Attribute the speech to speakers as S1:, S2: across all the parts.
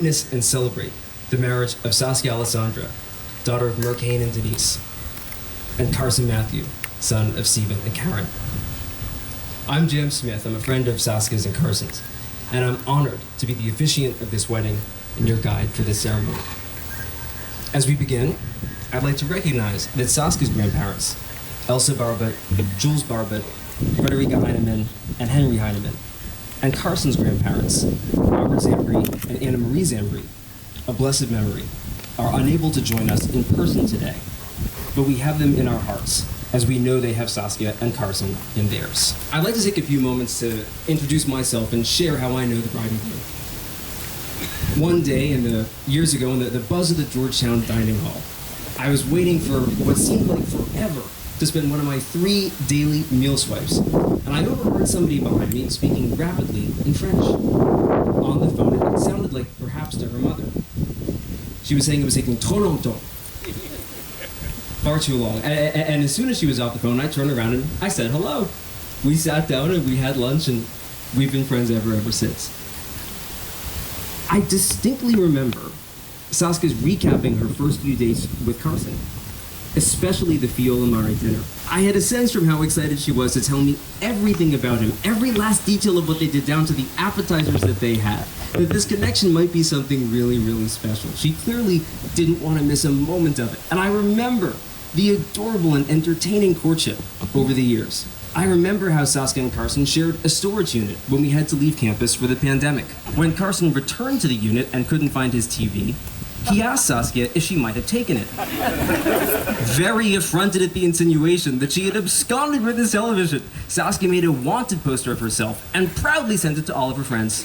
S1: witness and celebrate the marriage of Saskia Alessandra, daughter of Mercain and Denise, and Carson Matthew, son of Stephen and Karen. I'm Jim Smith. I'm a friend of Saskia's and Carson's, and I'm honored to be the officiant of this wedding and your guide for this ceremony. As we begin, I'd like to recognize that Saskia's grandparents, Elsa Barbet, Jules Barbet, Frederica Heinemann, and Henry Heinemann, and Carson's grandparents, Robert Zambri and Anna Marie Zambri, of blessed memory, are unable to join us in person today, but we have them in our hearts, as we know they have Saskia and Carson in theirs. I'd like to take a few moments to introduce myself and share how I know the bride and groom. One day years ago in the buzz of the Georgetown dining hall, I was waiting for what seemed like forever to spend one of my 3 daily meal swipes, and I overheard somebody behind me speaking rapidly in French. On the phone, it sounded like perhaps to her mother. She was saying it was taking trop longtemps. Far too long. And as soon as she was off the phone, I turned around and I said hello. We sat down and we had lunch, and we've been friends ever since. I distinctly remember Saskia's recapping her first few days with Carson, especially the Fiola Mare dinner. I had a sense from how excited she was to tell me everything about him, every last detail of what they did, down to the appetizers that they had, that this connection might be something really, really special. She clearly didn't want to miss a moment of it. And I remember the adorable and entertaining courtship over the years. I remember how Saskia and Carson shared a storage unit when we had to leave campus for the pandemic. When Carson returned to the unit and couldn't find his TV, he asked Saskia if she might have taken it. Very affronted at the insinuation that she had absconded with his television, Saskia made a wanted poster of herself and proudly sent it to all of her friends.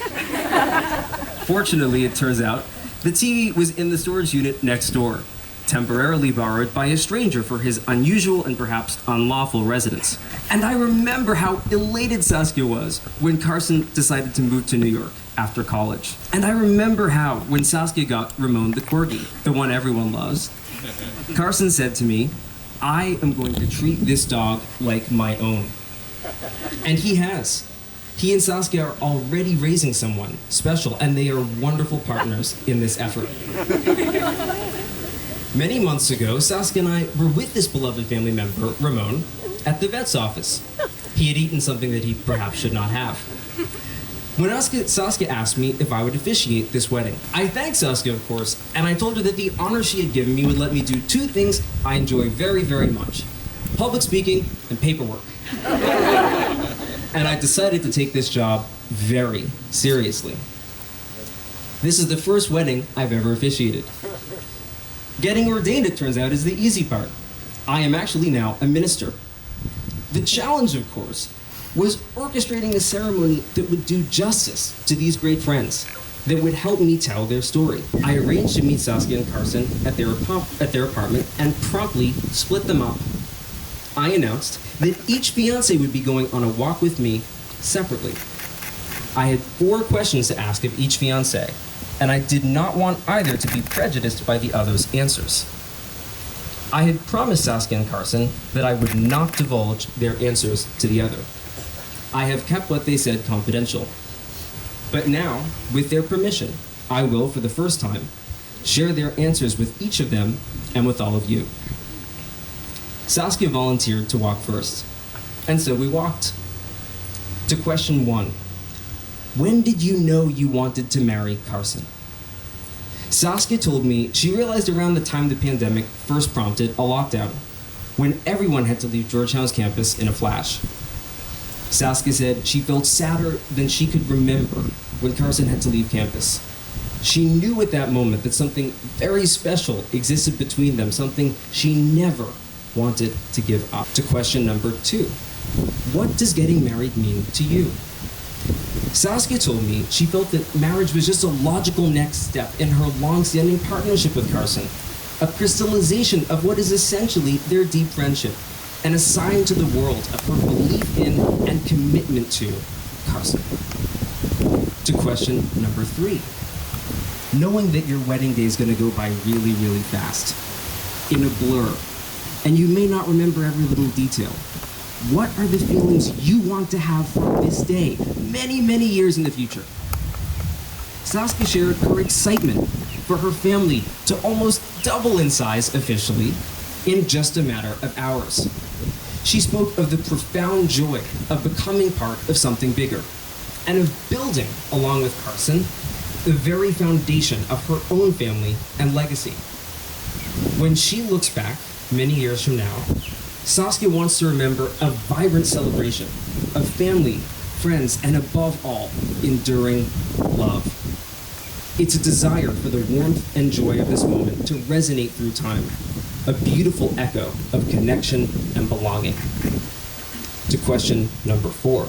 S1: Fortunately, it turns out, the TV was in the storage unit next door, temporarily borrowed by a stranger for his unusual and perhaps unlawful residence. And I remember how elated Saskia was when Carson decided to move to New York after college. And I remember how, when Saskia got Ramon the Corgi, the one everyone loves, Carson said to me, "I am going to treat this dog like my own." And he has. He and Saskia are already raising someone special, and they are wonderful partners in this effort. Many months ago, Saskia and I were with this beloved family member, Ramon, at the vet's office. He had eaten something that he perhaps should not have. When Saskia asked me if I would officiate this wedding, I thanked Saskia, of course, and I told her that the honor she had given me would let me do 2 things I enjoy very, very much: public speaking and paperwork. And I decided to take this job very seriously. This is the first wedding I've ever officiated. Getting ordained, it turns out, is the easy part. I am actually now a minister. The challenge, of course, was orchestrating a ceremony that would do justice to these great friends, that would help me tell their story. I arranged to meet Saskia and Carson at their apartment and promptly split them up. I announced that each fiancé would be going on a walk with me separately. I had 4 questions to ask of each fiancé, and I did not want either to be prejudiced by the other's answers. I had promised Saskia and Carson that I would not divulge their answers to the other. I have kept what they said confidential. But now, with their permission, I will, for the first time, share their answers with each of them and with all of you. Saskia volunteered to walk first, and so we walked. To question 1. When did you know you wanted to marry Carson? Saskia told me she realized around the time the pandemic first prompted a lockdown, when everyone had to leave Georgetown's campus in a flash. Saskia said she felt sadder than she could remember when Carson had to leave campus. She knew at that moment that something very special existed between them, something she never wanted to give up. To question number 2, what does getting married mean to you? Saskia told me she felt that marriage was just a logical next step in her long-standing partnership with Carson, a crystallization of what is essentially their deep friendship, and a sign to the world of her belief in and commitment to Carson. To question number 3, knowing that your wedding day is going to go by really, really fast, in a blur, and you may not remember every little detail. What are the feelings you want to have from this day, many, many years in the future? Saskia shared her excitement for her family to almost double in size officially in just a matter of hours. She spoke of the profound joy of becoming part of something bigger and of building, along with Carson, the very foundation of her own family and legacy. When she looks back many years from now, Saskia wants to remember a vibrant celebration of family, friends, and above all, enduring love. It's a desire for the warmth and joy of this moment to resonate through time, a beautiful echo of connection and belonging. To question number 4,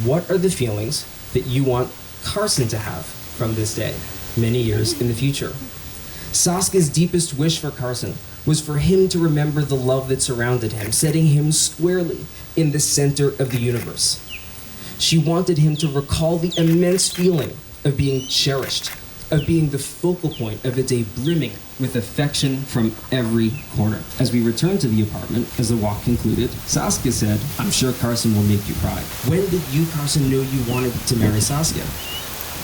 S1: what are the feelings that you want Carson to have from this day, many years in the future? Saskia's deepest wish for Carson was for him to remember the love that surrounded him, setting him squarely in the center of the universe. She wanted him to recall the immense feeling of being cherished, of being the focal point of a day brimming with affection from every corner. As we returned to the apartment, as the walk concluded, Saskia said, "I'm sure Carson will make you cry." When did you, Carson, know you wanted to marry Saskia?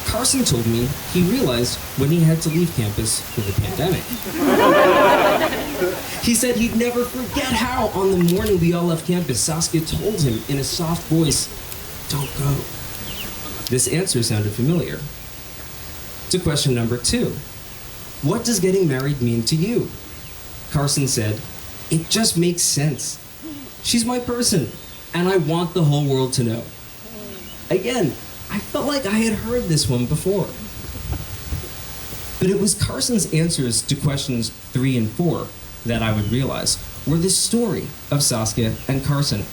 S1: Carson told me he realized when he had to leave campus for the pandemic. He said he'd never forget how, on the morning we all left campus, Saskia told him in a soft voice, "Don't go." This answer sounded familiar. To question number 2, what does getting married mean to you? Carson said, "It just makes sense. She's my person, and I want the whole world to know." Again, I felt like I had heard this one before. But it was Carson's answers to questions 3 and 4 that I would realize were the story of Saskia and Carson.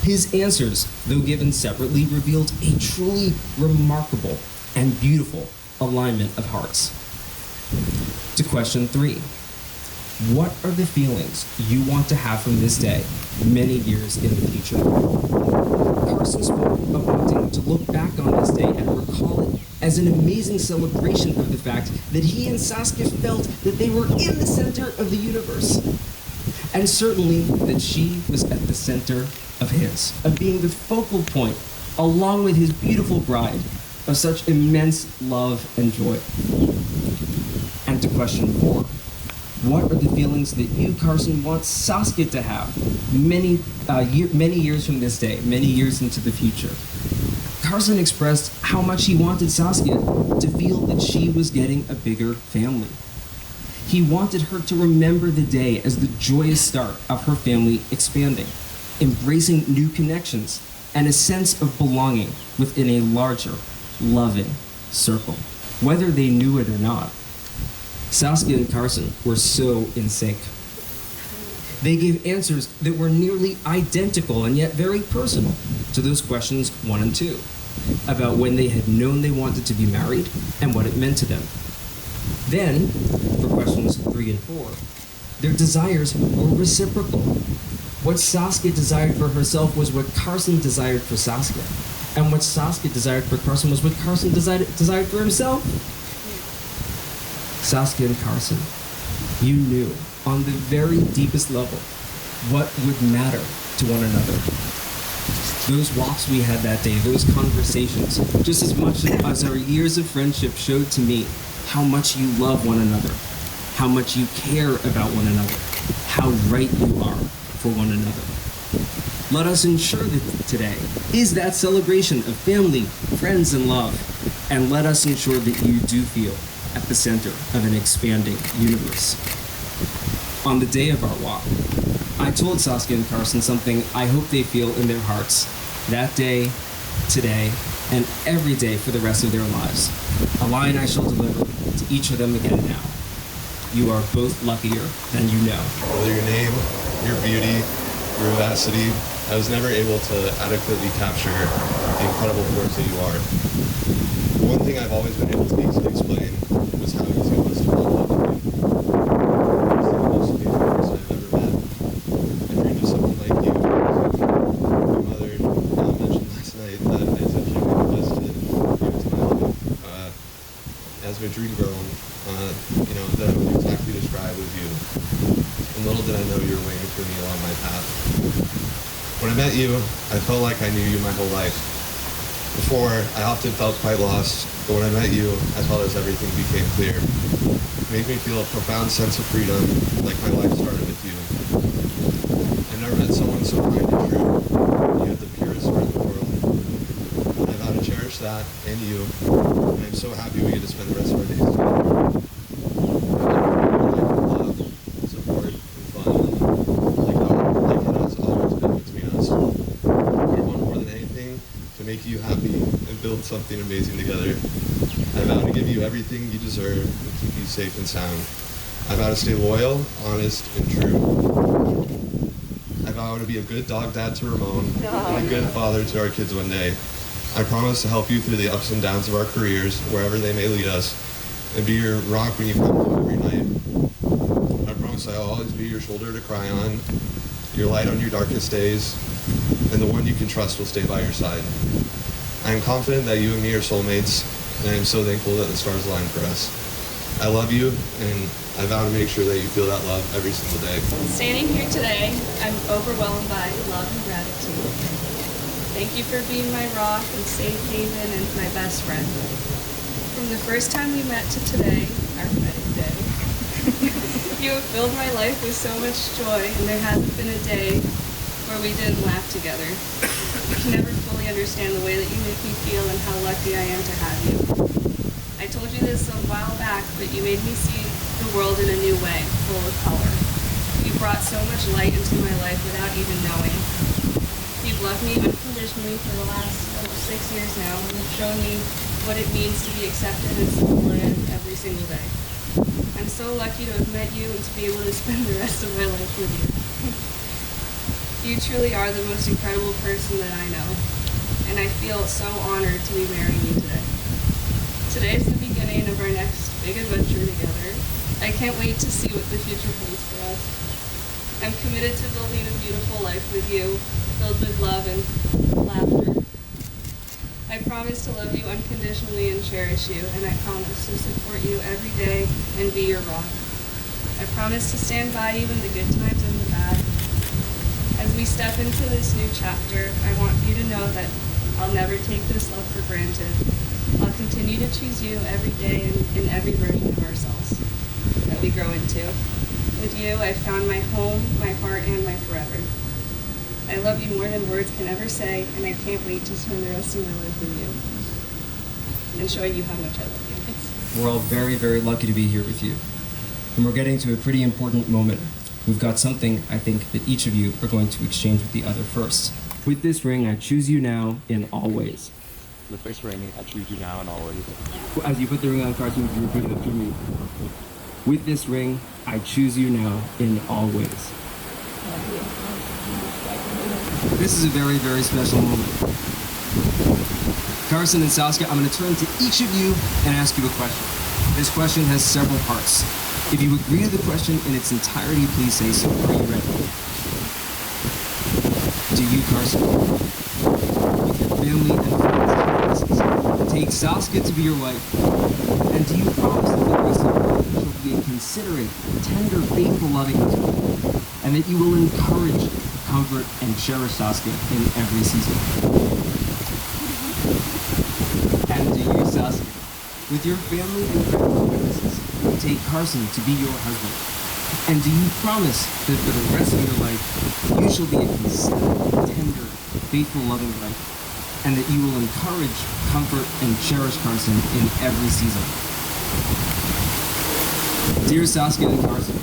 S1: His answers, though given separately, revealed a truly remarkable and beautiful alignment of hearts. To question 3, what are the feelings you want to have from this day, many years in the future? Carson spoke of wanting to look back on this day and recall it as an amazing celebration of the fact that he and Saskia felt that they were in the center of the universe. And certainly that she was at the center of his, of being the focal point, along with his beautiful bride, of such immense love and joy. And to question 4, what are the feelings that you, Carson, want Saskia to have many years from this day, many years into the future? Carson expressed how much he wanted Saskia to feel that she was getting a bigger family. He wanted her to remember the day as the joyous start of her family expanding, embracing new connections, and a sense of belonging within a larger, loving circle. Whether they knew it or not, Saskia and Carson were so in sync. They gave answers that were nearly identical and yet very personal to those questions 1 and 2, about when they had known they wanted to be married and what it meant to them. Then, for questions 3 and 4, their desires were reciprocal. What Saskia desired for herself was what Carson desired for Saskia. And what Saskia desired for Carson was what Carson desired for himself. Saskia and Carson, you knew on the very deepest level what would matter to one another. Those walks we had that day, those conversations, just as much as our years of friendship showed to me how much you love one another, how much you care about one another, how right you are for one another. Let us ensure that today is that celebration of family, friends, and love, and let us ensure that you do feel at the center of an expanding universe. On the day of our walk, I told Saskia and Carson something I hope they feel in their hearts that day, today, and every day for the rest of their lives. A line I shall deliver to each of them again now. You are both luckier than you know.
S2: Whether your name, your beauty, your vivacity, I was never able to adequately capture the incredible force that you are. The one thing I've always been able to easily explain was how easy it was to fall in love with you. You're the most beautiful person I've ever met. I dreamed of someone like you. My mother mentioned last night that I essentially made a list to give it to my husband. As my dream girl, that I would exactly describe was you. And little did I know you were waiting for me along my path. When I met you, I felt like I knew you my whole life. Before, I often felt quite lost, But when I met you, I thought as everything became clear. It made me feel a profound sense of freedom, like my life started with you. I've never met someone so kind and true. You have the purest heart in the world. I vow to cherish that and you, and I'm so happy we get to spend the rest of our days together. Love, support, and fun, like it has always been between us. I want more than anything to make you happy and build something amazing together. I vow to give you everything you deserve and keep you safe and sound. I vow to stay loyal, honest, and true. I vow to be a good dog dad to Ramon and a good father to our kids one day. I promise to help you through the ups and downs of our careers, wherever they may lead us, and be your rock when you come home every night. I promise I'll always be your shoulder to cry on, your light on your darkest days, and the one you can trust will stay by your side. I am confident that you and me are soulmates, and I am so thankful that the stars aligned for us. I love you, and I vow to make sure that you feel that love every single day.
S3: Standing here today, I'm overwhelmed by love and gratitude. Thank you for being my rock and safe haven and my best friend. From the first time we met to today, our wedding day, you have filled my life with so much joy, and there hasn't been a day where we didn't laugh together. I can never fully understand the way that you make me feel and how lucky I am to have you. I told you this a while back, but you made me see the world in a new way, full of color. You brought so much light into my life without even knowing. You've loved me unconditionally for the last almost 6 years now, and have shown me what it means to be accepted and supported every single day. I'm so lucky to have met you and to be able to spend the rest of my life with you. You truly are the most incredible person that I know, and I feel so honored to be marrying you today. Today is the beginning of our next big adventure together. I can't wait to see what the future holds for us. I'm committed to building a beautiful life with you, filled with love and laughter. I promise to love you unconditionally and cherish you, and I promise to support you every day and be your rock. I promise to stand by you in the good times and the bad. As we step into this new chapter, I want you to know that I'll never take this love for granted. I'll continue to choose you every day and in every version of ourselves that we grow into. With you, I've found my home, my heart, and my forever. I love you more than words can ever say, and I can't wait to spend the rest of my life with you and showing you how much I love you.
S1: We're all very, very lucky to be here with you. And we're getting to a pretty important moment. We've got something I think that each of you are going to exchange with the other first. With this ring, I choose you now in all ways.
S4: With this ring, I choose you now and always.
S1: As you put the ring on, Carson, would you repeat it after me? With this ring, I choose you now in all ways. This is a very, very special moment. Carson and Saskia, I'm going to turn to each of you and ask you a question. This question has several parts. If you agree to the question in its entirety, please say so. Are you ready? Do you, Carson, with your family and friends, take Saskia to be your wife, and do you promise that the rest of your life shall be a considerate, tender, faithful, loving husband, and that you will encourage, comfort, and cherish Saskia in every season? And do you, Saskia, with your family and friends and witnesses, take Carson to be your husband? And do you promise that for the rest of your life, you shall be a considerate, tender, faithful, loving wife, and that you will encourage, comfort, and cherish Carson in every season? Dear Saskia and Carson,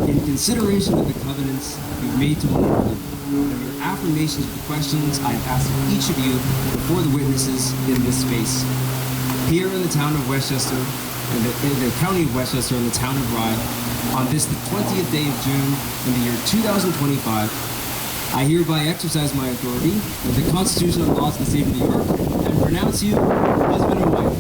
S1: in consideration of the covenants you've made to one another, and your affirmations of the questions I've asked each of you before the witnesses in this space, here in the town of Westchester, in the county of Westchester, in the town of Rye, on this, the 20th day of June, in the year 2025, I hereby exercise my authority with the Constitution and laws of the state of New York and pronounce you husband and wife.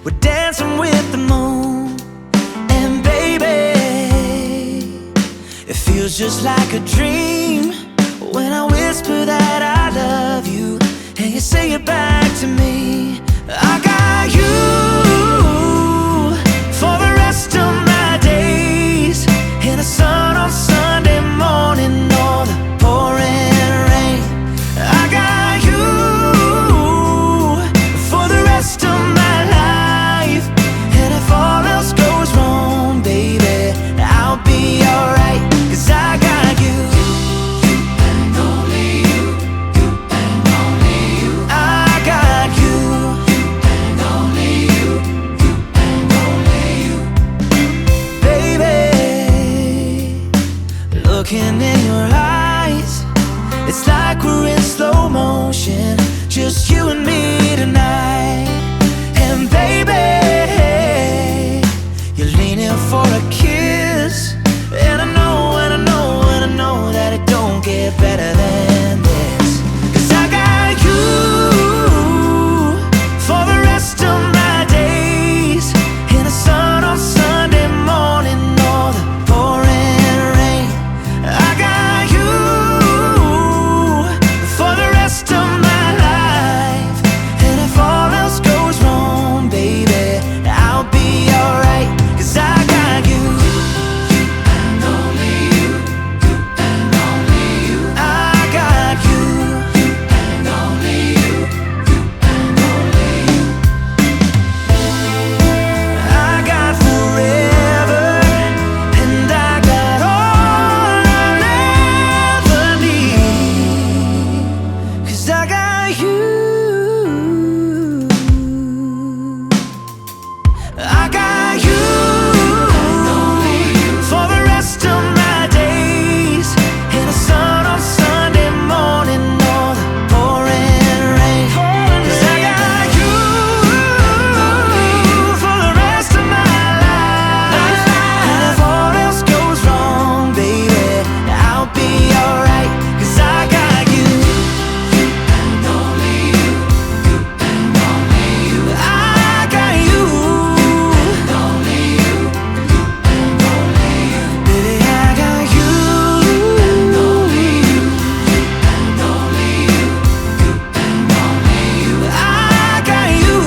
S5: we're dancing with the moon. And baby, it feels just like a dream when I whisper that I love you and you say it back to me. I got you for the rest of my days, in the sun on Sunday morning or the pouring rain. I got you for the rest of my life, and if all else goes wrong, baby, I'll be alright, 'cause I got you. You and only you. You and only you. I got you. You and only you. You and only you. Baby, looking in your eyes, it's like we're in slow motion, just you and me tonight. And baby, you're leaning for a kiss, and I know, and I know, and I know that it don't get better than this. 'Cause I got you for the rest of my days, in the sun on Sunday morning or the pouring rain. I got you for the rest of my life, and if all else goes wrong, baby, I'll be alright, 'cause I got you. You and only you. You and only you. I got you. You and only you. You and only you. I got forever, and I got all I'll ever need, 'cause I got you. I got you for the rest of my days, in the sun on Sunday morning or the pouring rain. 'Cause I got you for the rest of my life, and if all else goes wrong, baby, I'll be alright, 'cause I got you. You and only you. You and only you. I got you. And only you. You and only you. Baby, I got you. And only you. You and only you. You and only you. I got you.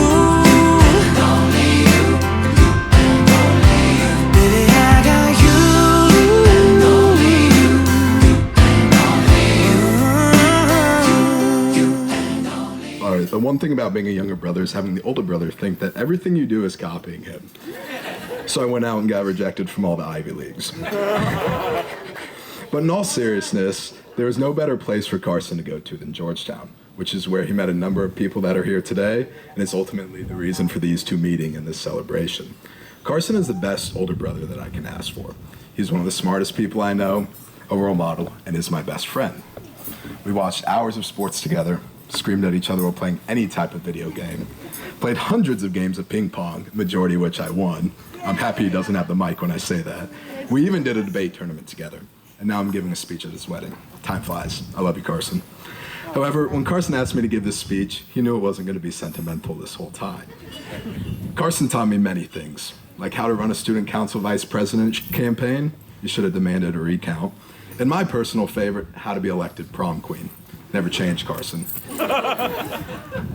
S5: And only you. You and only you. Baby, I got you. And only you. You and only you.
S6: Alright, the one thing about being a younger brother is having the older brother think that everything you do is copying him. So I went out and got rejected from all the Ivy Leagues. But in all seriousness, there is no better place for Carson to go to than Georgetown, which is where he met a number of people that are here today, and is ultimately the reason for these two meeting and this celebration. Carson is the best older brother that I can ask for. He's one of the smartest people I know, a role model, and is my best friend. We watched hours of sports together, screamed at each other while playing any type of video game, played hundreds of games of ping pong, majority of which I won. I'm happy he doesn't have the mic when I say that. We even did a debate tournament together, and now I'm giving a speech at his wedding. Time flies. I love you, Carson. However, when Carson asked me to give this speech, he knew it wasn't going to be sentimental this whole time. Carson taught me many things, like how to run a student council vice president campaign. You should have demanded a recount. And my personal favorite, how to be elected prom queen. Never changed, Carson.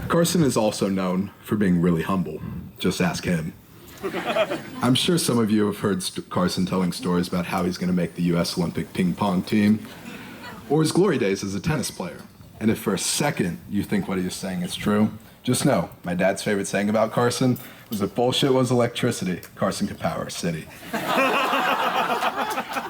S6: Carson is also known for being really humble. Just ask him. I'm sure some of you have heard Carson telling stories about how he's going to make the U.S. Olympic ping pong team, or his glory days as a tennis player. And if for a second you think what he is saying is true, just know my dad's favorite saying about Carson was if bullshit was electricity, Carson could power a city.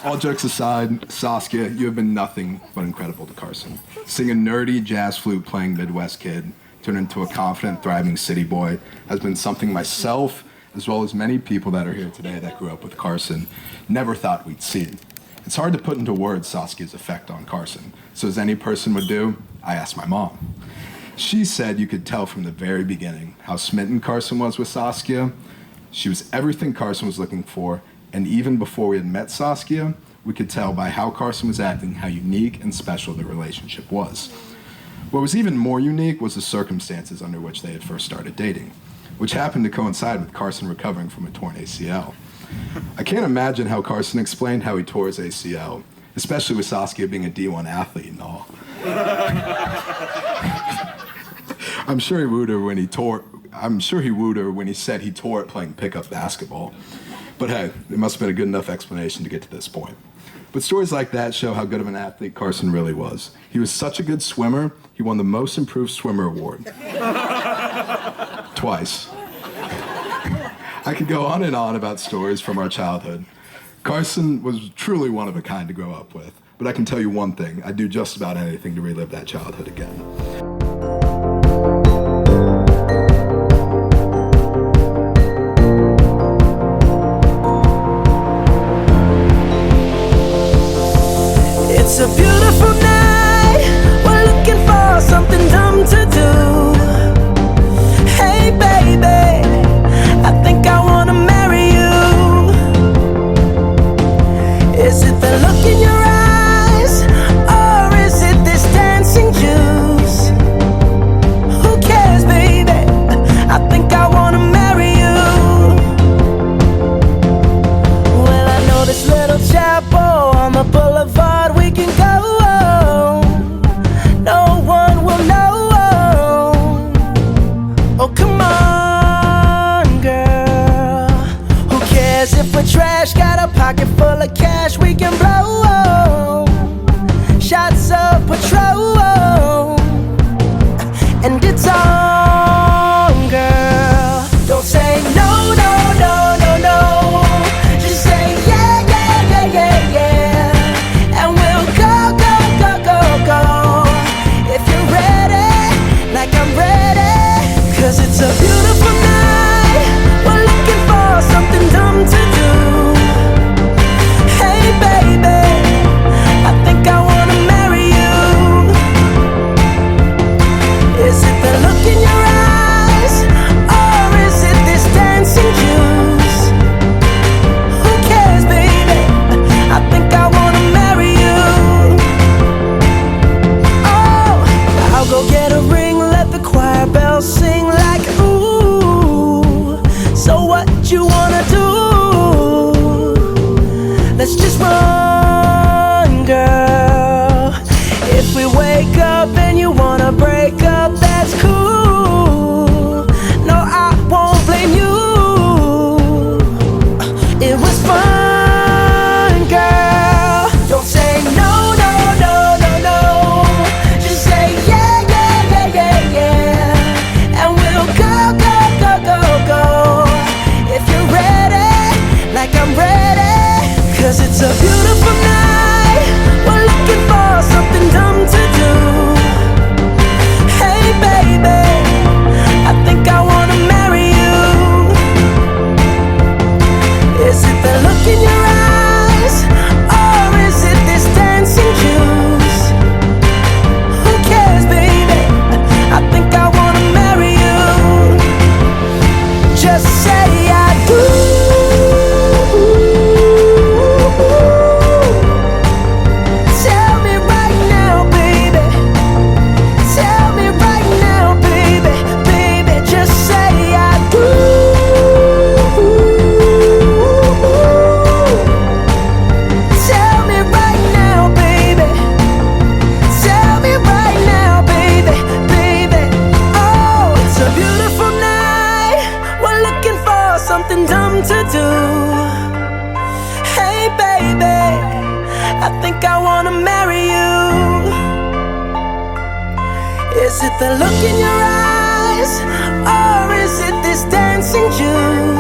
S6: All jokes aside, Saskia, you have been nothing but incredible to Carson. Seeing a nerdy jazz flute playing Midwest kid turn into a confident, thriving city boy has been something myself, as well as many people that are here today that grew up with Carson, never thought we'd see. It's hard to put into words Saskia's effect on Carson, so as any person would do, I asked my mom. She said you could tell from the very beginning how smitten Carson was with Saskia. She was everything Carson was looking for, and even before we had met Saskia, we could tell by how Carson was acting how unique and special the relationship was. What was even more unique was the circumstances under which they had first started dating. which happened to coincide with Carson recovering from a torn ACL. I can't imagine how Carson explained how he tore his ACL, especially with Saskia being a D1 athlete and all. I'm sure he wooed her when he said he tore it playing pickup basketball. But hey, it must have been a good enough explanation to get to this point. But stories like that show how good of an athlete Carson really was. He was such a good swimmer, he won the Most Improved Swimmer award. Twice. I could go on and on about stories from our childhood. Carson was truly one of a kind to grow up with. But I can tell you one thing, I'd do just about anything to relive that childhood again.
S5: It's a beautiful night. We're looking for something dumb to do. Hey baby, I think I wanna marry you. Is it the look in your eyes, or is it this dancing juice? Who cares, baby? I think I wanna marry you. Well, I know this little chapel on the boulevard we can go. No one will know. Oh, come on, girl. Who cares if we're trash? Got a pocket full of cash we can blow. Shots of Patrol, and it's on, girl. Don't say no, no, no, no, no. Just say yeah, yeah, yeah, yeah, yeah. And we'll go, go, go, go, go. If you're ready, like I'm ready. 'Cause it's a beautiful night. We're looking for something dumb to do. Hey baby, I think I wanna marry you. Is it the look in your eyes, or is it this dancing juice? Who cares, baby? I think I wanna marry you. Oh, I'll go get a ring, let the choir bells sing like ooh. So what you wanna do? Let's just run, girl. If we wake up and you wanna break up, that's cool. No, I won't blame you. It was fun, girl. Don't say no, no, no, no, no. Just say yeah, yeah, yeah, yeah, yeah. And we'll go, go, go, go, go. If you're ready, like I'm ready. 'Cause it's a beautiful night. We're looking for something dumb to do. Hey baby, I think I wanna marry you. Is it the look in your eyes, or is it this dancing juice? Who cares, baby? I think I wanna marry you. Just say I do. Tell me right now, baby. Tell me right now, baby. Baby, just say I do. Tell me right now, baby. Tell me right now, baby. Baby, oh, it's a beautiful night. We're looking for something dumb to do. Hey baby, I think I wanna marry you. Is it the look in your eyes, or is it this dancing juice?